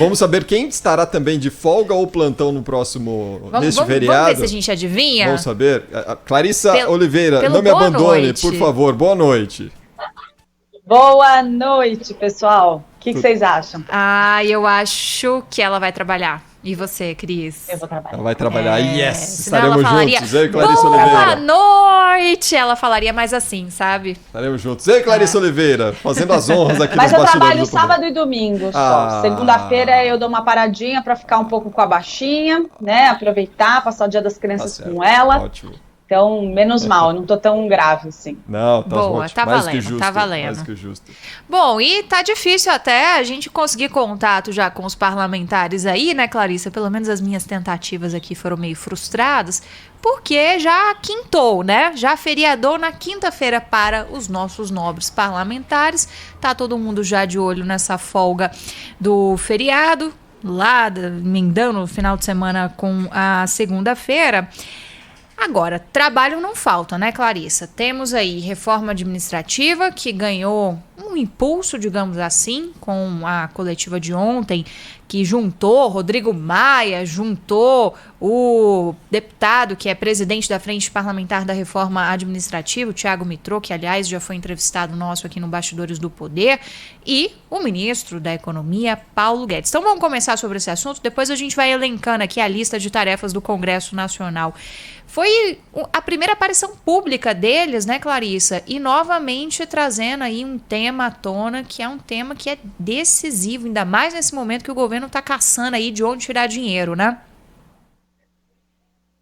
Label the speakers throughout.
Speaker 1: Vamos saber quem estará também de folga ou plantão no próximo, neste feriado.
Speaker 2: Vamos ver se a gente adivinha.
Speaker 1: Vamos saber. Clarissa Oliveira, não me abandone,
Speaker 2: noite.
Speaker 1: por favor. Boa noite.
Speaker 3: Boa noite, pessoal. O que vocês acham?
Speaker 2: Eu acho que ela vai trabalhar. E você, Cris?
Speaker 3: Eu vou trabalhar.
Speaker 1: Ela vai trabalhar. Yes!
Speaker 2: Estaremos
Speaker 1: juntos. Eu e Clarissa Oliveira.
Speaker 2: Boa noite! Ela falaria mais assim, sabe?
Speaker 1: Estaremos juntos. Eu e Clarissa Oliveira, fazendo as honras aqui
Speaker 3: Mas
Speaker 1: nos
Speaker 3: eu
Speaker 1: bastidores
Speaker 3: trabalho
Speaker 1: do programa.
Speaker 3: sábado e domingo só. Segunda-feira eu dou uma paradinha para ficar um pouco com a baixinha, né? Aproveitar, passar o Dia das Crianças com ela.
Speaker 1: Ótimo.
Speaker 3: Então, menos mal, não tô tão grave assim.
Speaker 1: Não, tá
Speaker 2: Boa,
Speaker 1: ótimo.
Speaker 2: tá
Speaker 1: Mais
Speaker 2: valendo,
Speaker 1: que justo,
Speaker 2: tá valendo.
Speaker 1: Mais que justo.
Speaker 2: Bom, e tá difícil até a gente conseguir contato já com os parlamentares aí, né, Clarissa? Pelo menos as minhas tentativas aqui foram meio frustradas, porque já quintou, né? Já feriadou na quinta-feira para os nossos nobres parlamentares. Tá todo mundo já de olho nessa folga do feriado, lá, emendando o final de semana com a segunda-feira. Agora, trabalho não falta, né, Clarissa? Temos aí reforma administrativa que ganhou um impulso, digamos assim, com a coletiva de ontem, que juntou Rodrigo Maia, juntou o deputado que é presidente da Frente Parlamentar da Reforma Administrativa, o Thiago Mitrô, que aliás já foi entrevistado nosso aqui no Bastidores do Poder, e o ministro da Economia, Paulo Guedes. Então vamos começar sobre esse assunto, depois a gente vai elencando aqui a lista de tarefas do Congresso Nacional. Foi a primeira aparição pública deles, né, Clarissa? E novamente trazendo aí um tema à tona, que é um tema que é decisivo, ainda mais nesse momento que o governo está caçando aí de onde tirar dinheiro, né?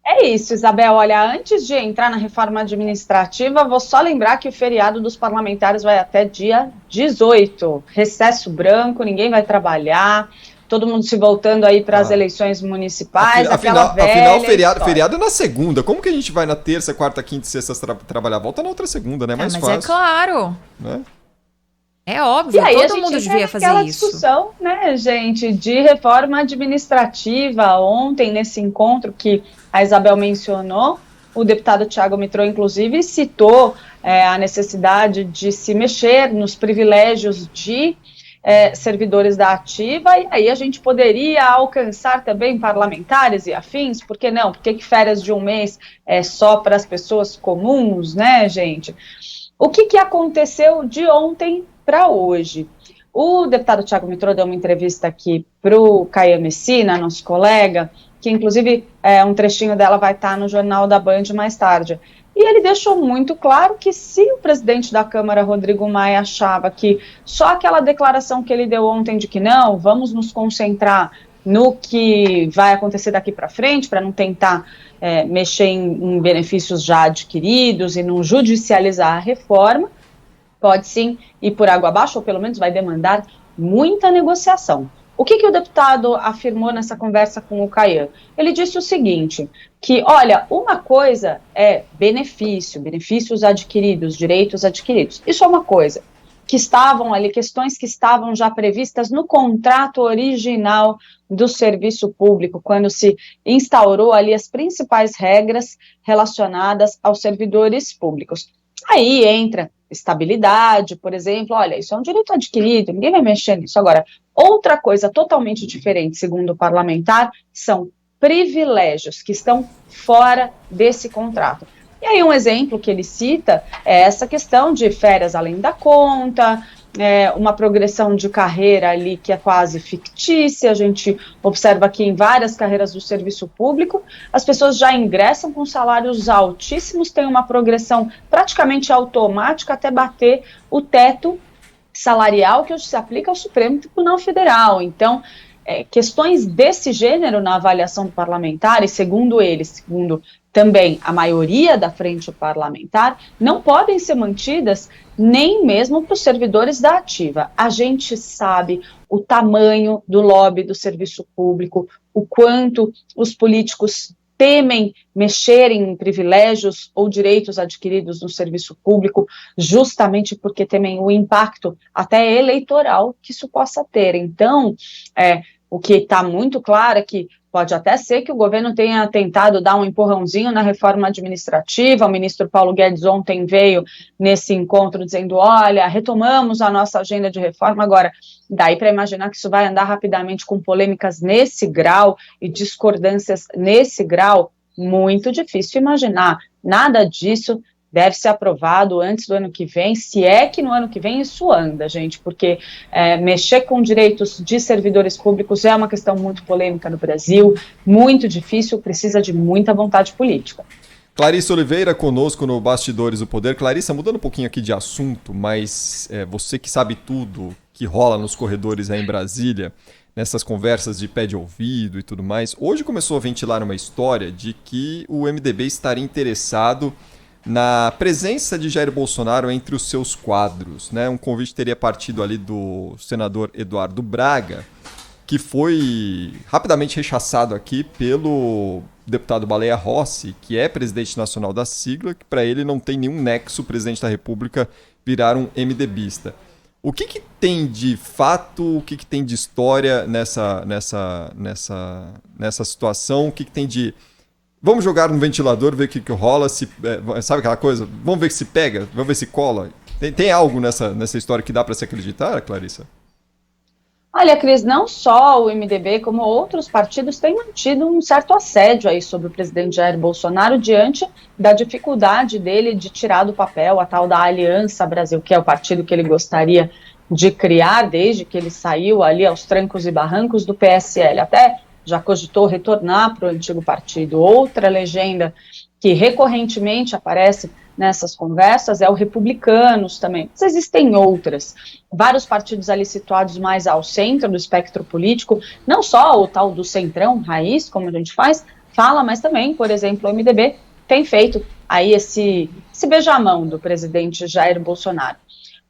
Speaker 3: É isso, Isabel. Olha, antes de entrar na reforma administrativa, vou só lembrar que o feriado dos parlamentares vai até dia 18. Recesso branco, ninguém vai trabalhar. Todo mundo se voltando aí para as eleições municipais.
Speaker 1: Afinal, feriado é na segunda. Como que a gente vai na terça, quarta, quinta e sexta trabalhar? Volta na outra segunda, né? Mais fácil.
Speaker 2: Mas é claro.
Speaker 1: Né?
Speaker 2: É óbvio,
Speaker 3: e aí,
Speaker 2: todo mundo devia fazer isso.
Speaker 3: Discussão, né, gente, de reforma administrativa. Ontem, nesse encontro que a Isabel mencionou, o deputado Thiago Mitrô, inclusive, citou a necessidade de se mexer nos privilégios de servidores da ativa, e aí a gente poderia alcançar também parlamentares e afins, por que não? Por que férias de um mês é só para as pessoas comuns, né, gente? O que aconteceu de ontem para hoje? O deputado Thiago Mitrô deu uma entrevista aqui para o Caian Messina, nosso colega, que inclusive um trechinho dela vai estar no Jornal da Band mais tarde. E ele deixou muito claro que se o presidente da Câmara, Rodrigo Maia, achava que só aquela declaração que ele deu ontem de que não, vamos nos concentrar no que vai acontecer daqui para frente, para não tentar mexer em benefícios já adquiridos e não judicializar a reforma, pode sim ir por água abaixo, ou pelo menos vai demandar muita negociação. O que o deputado afirmou nessa conversa com o Caian? Ele disse o seguinte, que, olha, uma coisa é benefícios adquiridos, direitos adquiridos. Isso é uma coisa que estavam ali, questões que estavam já previstas no contrato original do serviço público, quando se instaurou ali as principais regras relacionadas aos servidores públicos. Aí entra estabilidade, por exemplo, olha, isso é um direito adquirido, ninguém vai mexer nisso. Agora, outra coisa totalmente diferente, segundo o parlamentar, são privilégios que estão fora desse contrato. E aí um exemplo que ele cita é essa questão de férias além da conta, uma progressão de carreira ali que é quase fictícia. A gente observa que em várias carreiras do serviço público, as pessoas já ingressam com salários altíssimos, tem uma progressão praticamente automática até bater o teto salarial que hoje se aplica ao Supremo Tribunal Federal. Então, questões desse gênero na avaliação do parlamentar, e segundo também a maioria da frente parlamentar, não podem ser mantidas nem mesmo para os servidores da ativa. A gente sabe o tamanho do lobby do serviço público, o quanto os políticos temem mexer em privilégios ou direitos adquiridos no serviço público, justamente porque temem o impacto até eleitoral que isso possa ter. Então, O que está muito claro é que pode até ser que o governo tenha tentado dar um empurrãozinho na reforma administrativa. O ministro Paulo Guedes ontem veio nesse encontro dizendo, olha, retomamos a nossa agenda de reforma. Agora, daí para imaginar que isso vai andar rapidamente com polêmicas nesse grau e discordâncias nesse grau, muito difícil imaginar. Nada disso deve ser aprovado antes do ano que vem, se é que no ano que vem isso anda, gente, porque mexer com direitos de servidores públicos é uma questão muito polêmica no Brasil, muito difícil, precisa de muita vontade política.
Speaker 1: Clarissa Oliveira conosco no Bastidores do Poder. Clarissa, mudando um pouquinho aqui de assunto, mas você que sabe tudo que rola nos corredores aí em Brasília, nessas conversas de pé de ouvido e tudo mais, hoje começou a ventilar uma história de que o MDB estaria interessado na presença de Jair Bolsonaro entre os seus quadros, né? Um convite teria partido ali do senador Eduardo Braga, que foi rapidamente rechaçado aqui pelo deputado Baleia Rossi, que é presidente nacional da sigla, que para ele não tem nenhum nexo o presidente da República virar um MDBista. O que tem de fato, o que tem de história nessa situação, o que tem de... Vamos jogar no ventilador, ver o que rola, sabe aquela coisa? Vamos ver se pega, vamos ver se cola. Tem algo nessa história que dá para se acreditar, Clarissa?
Speaker 3: Olha, Cris, não só o MDB, como outros partidos têm mantido um certo assédio aí sobre o presidente Jair Bolsonaro diante da dificuldade dele de tirar do papel a tal da Aliança Brasil, que é o partido que ele gostaria de criar desde que ele saiu ali aos trancos e barrancos do PSL. Até já cogitou retornar para o antigo partido. Outra legenda que recorrentemente aparece nessas conversas é o Republicanos também, mas existem outras, vários partidos ali situados mais ao centro do espectro político, não só o tal do centrão, raiz, como a gente fala, mas também, por exemplo, o MDB tem feito aí esse beijamão do presidente Jair Bolsonaro.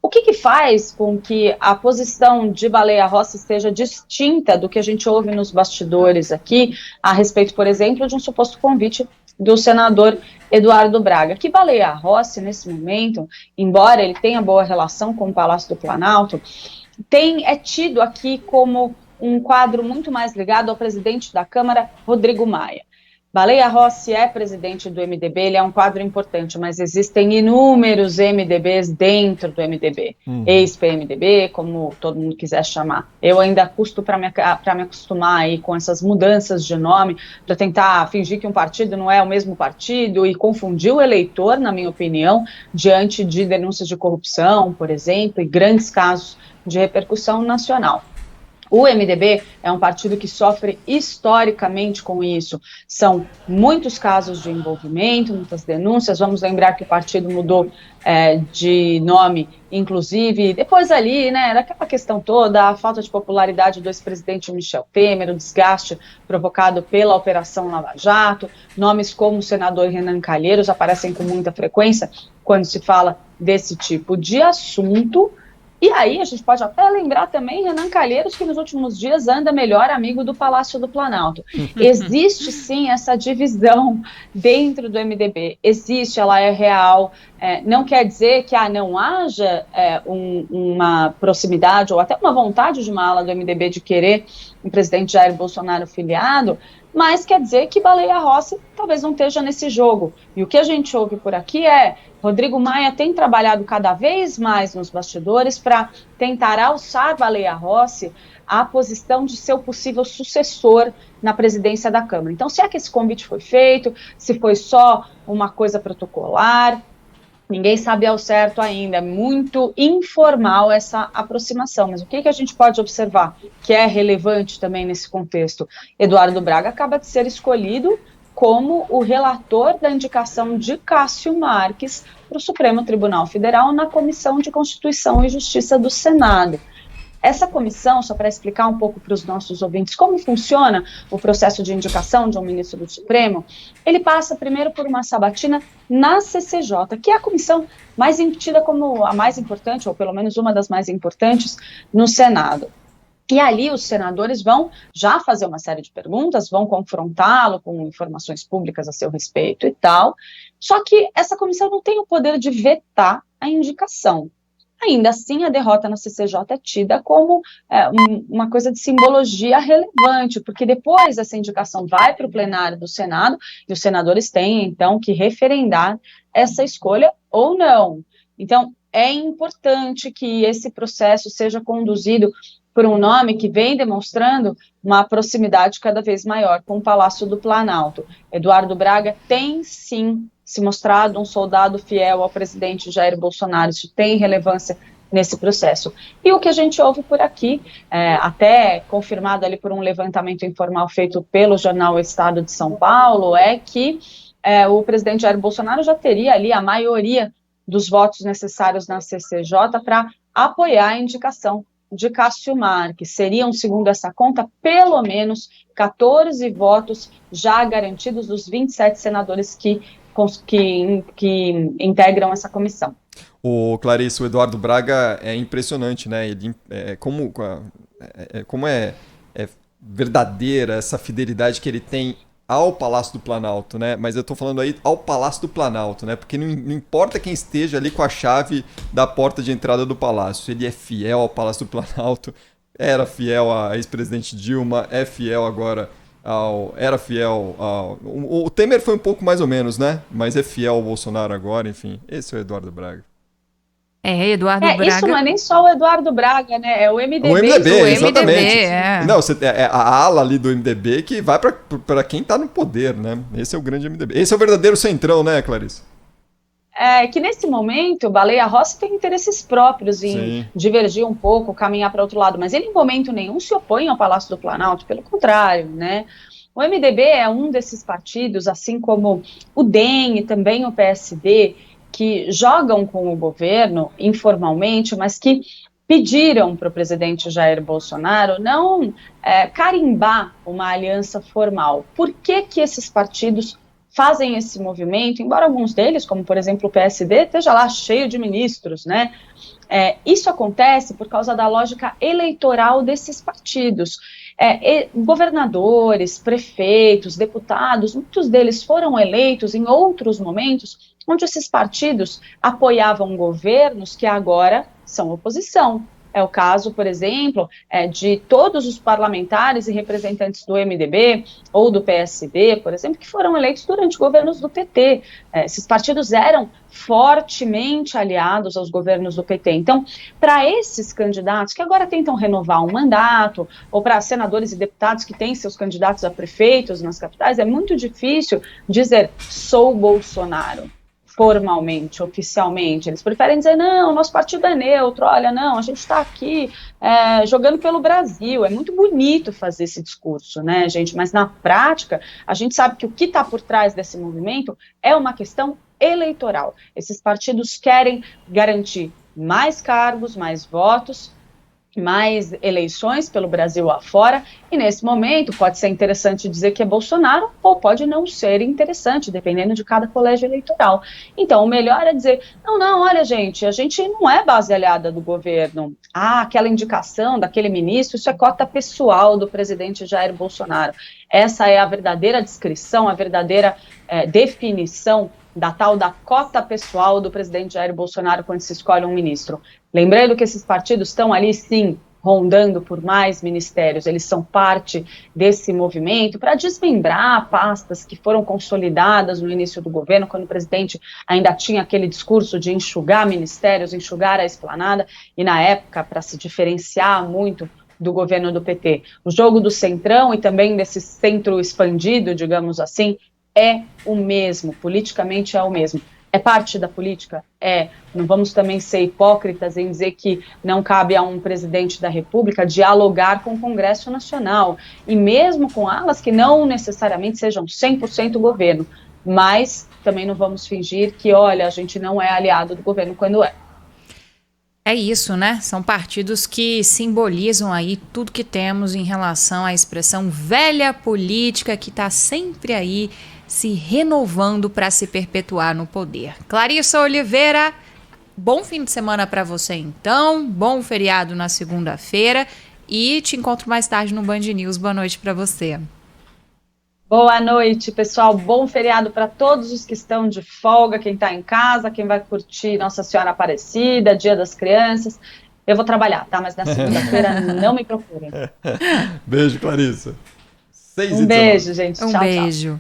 Speaker 3: O que faz com que a posição de Baleia Rossi esteja distinta do que a gente ouve nos bastidores aqui, a respeito, por exemplo, de um suposto convite do senador Eduardo Braga? Que Baleia Rossi, nesse momento, embora ele tenha boa relação com o Palácio do Planalto, é tido aqui como um quadro muito mais ligado ao presidente da Câmara, Rodrigo Maia. Baleia Rossi é presidente do MDB, ele é um quadro importante, mas existem inúmeros MDBs dentro do MDB, ex-PMDB, como todo mundo quiser chamar. Eu ainda custo para me acostumar aí com essas mudanças de nome, para tentar fingir que um partido não é o mesmo partido e confundir o eleitor, na minha opinião, diante de denúncias de corrupção, por exemplo, e grandes casos de repercussão nacional. O MDB é um partido que sofre historicamente com isso. São muitos casos de envolvimento, muitas denúncias. Vamos lembrar que o partido mudou de nome, inclusive, depois ali, né, daquela questão toda, a falta de popularidade do ex-presidente Michel Temer, o desgaste provocado pela Operação Lava Jato. Nomes como o senador Renan Calheiros aparecem com muita frequência quando se fala desse tipo de assunto. E aí a gente pode até lembrar também Renan Calheiros, que nos últimos dias anda melhor amigo do Palácio do Planalto. Existe sim essa divisão dentro do MDB, existe, ela é real, não quer dizer que não haja uma proximidade ou até uma vontade de uma ala do MDB de querer o presidente Jair Bolsonaro filiado, mas quer dizer que Baleia Rossi talvez não esteja nesse jogo. E o que a gente ouve por aqui Rodrigo Maia tem trabalhado cada vez mais nos bastidores para tentar alçar Baleia Rossi à posição de seu possível sucessor na presidência da Câmara. Então, se é que esse convite foi feito, se foi só uma coisa protocolar, ninguém sabe ao certo ainda, é muito informal essa aproximação, mas o que a gente pode observar que é relevante também nesse contexto? Eduardo Braga acaba de ser escolhido como o relator da indicação de Cássio Marques para o Supremo Tribunal Federal na Comissão de Constituição e Justiça do Senado. Essa comissão, só para explicar um pouco para os nossos ouvintes como funciona o processo de indicação de um ministro do Supremo, ele passa primeiro por uma sabatina na CCJ, que é a comissão mais tida como a mais importante, ou pelo menos uma das mais importantes, no Senado. E ali os senadores vão já fazer uma série de perguntas, vão confrontá-lo com informações públicas a seu respeito e tal, só que essa comissão não tem o poder de vetar a indicação. Ainda assim, a derrota na CCJ é tida como uma coisa de simbologia relevante, porque depois essa indicação vai para o plenário do Senado e os senadores têm, então, que referendar essa escolha ou não. Então, é importante que esse processo seja conduzido por um nome que vem demonstrando uma proximidade cada vez maior com o Palácio do Planalto. Eduardo Braga tem, sim, se mostrado um soldado fiel ao presidente Jair Bolsonaro. Isso tem relevância nesse processo. E o que a gente ouve por aqui, até confirmado ali por um levantamento informal feito pelo jornal Estado de São Paulo, é que o presidente Jair Bolsonaro já teria ali a maioria dos votos necessários na CCJ para apoiar a indicação de Cássio Marques. Seriam, segundo essa conta, pelo menos 14 votos já garantidos dos 27 senadores que integram essa comissão.
Speaker 1: O Clarice, o Eduardo Braga é impressionante, né? Ele, como é verdadeira essa fidelidade que ele tem ao Palácio do Planalto, né? Mas eu tô falando aí ao Palácio do Planalto, né? Porque não importa quem esteja ali com a chave da porta de entrada do Palácio, ele é fiel ao Palácio do Planalto, era fiel à ex-presidente Dilma, é fiel agora era fiel ao... O Temer foi um pouco mais ou menos, né? Mas é fiel ao Bolsonaro agora, enfim. Esse é o Eduardo Braga.
Speaker 2: Eduardo Braga.
Speaker 3: Isso não é nem só o Eduardo Braga, né? É o MDB.
Speaker 1: O MDB, exatamente.
Speaker 2: MDB,
Speaker 1: Não, a ala ali do MDB que vai para quem tá no poder, né? Esse é o grande MDB. Esse é o verdadeiro centrão, né, Clarice?
Speaker 3: Que nesse momento, Baleia Rossi tem interesses próprios em divergir um pouco, caminhar para outro lado, mas ele em momento nenhum se opõe ao Palácio do Planalto, pelo contrário, né? O MDB é um desses partidos, assim como o DEM e também o PSD, que jogam com o governo informalmente, mas que pediram para o presidente Jair Bolsonaro não carimbar uma aliança formal. Por que esses partidos fazem esse movimento, embora alguns deles, como por exemplo o PSD, esteja lá cheio de ministros, né? Isso acontece por causa da lógica eleitoral desses partidos. Governadores, prefeitos, deputados, muitos deles foram eleitos em outros momentos onde esses partidos apoiavam governos que agora são oposição. É o caso, por exemplo, de todos os parlamentares e representantes do MDB ou do PSD, por exemplo, que foram eleitos durante governos do PT. Esses partidos eram fortemente aliados aos governos do PT. Então, para esses candidatos que agora tentam renovar um mandato, ou para senadores e deputados que têm seus candidatos a prefeitos nas capitais, é muito difícil dizer sou Bolsonaro. Formalmente, oficialmente, eles preferem dizer, não, nosso partido é neutro, olha, não, a gente está aqui jogando pelo Brasil, é muito bonito fazer esse discurso, né, gente, mas na prática, a gente sabe que o que está por trás desse movimento é uma questão eleitoral. Esses partidos querem garantir mais cargos, mais votos, mais eleições pelo Brasil afora, e nesse momento pode ser interessante dizer que é Bolsonaro, ou pode não ser interessante, dependendo de cada colégio eleitoral. Então, o melhor é dizer, não, olha gente, a gente não é base aliada do governo, aquela indicação daquele ministro, isso é cota pessoal do presidente Jair Bolsonaro. Essa é a verdadeira descrição, a verdadeira definição da tal da cota pessoal do presidente Jair Bolsonaro quando se escolhe um ministro. Lembrando que esses partidos estão ali, sim, rondando por mais ministérios, eles são parte desse movimento para desmembrar pastas que foram consolidadas no início do governo, quando o presidente ainda tinha aquele discurso de enxugar ministérios, enxugar a esplanada, e na época, para se diferenciar muito do governo do PT. O jogo do centrão e também desse centro expandido, digamos assim, é o mesmo, politicamente é o mesmo. É parte da política? Não vamos também ser hipócritas em dizer que não cabe a um presidente da República dialogar com o Congresso Nacional, e mesmo com alas que não necessariamente sejam 100% governo, mas também não vamos fingir que, olha, a gente não é aliado do governo quando é.
Speaker 2: É isso, né? São partidos que simbolizam aí tudo que temos em relação à expressão velha política que está sempre aí se renovando para se perpetuar no poder. Clarissa Oliveira, bom fim de semana para você então, bom feriado na segunda-feira e te encontro mais tarde no Band News. Boa noite para você.
Speaker 3: Boa noite, pessoal. Bom feriado para todos os que estão de folga, quem está em casa, quem vai curtir Nossa Senhora Aparecida, Dia das Crianças. Eu vou trabalhar, tá? Mas na segunda-feira não me procurem.
Speaker 1: Beijo, Clarissa. 6h19.
Speaker 3: Um beijo, gente.
Speaker 2: Um
Speaker 3: Tchau, tchau.
Speaker 2: beijo.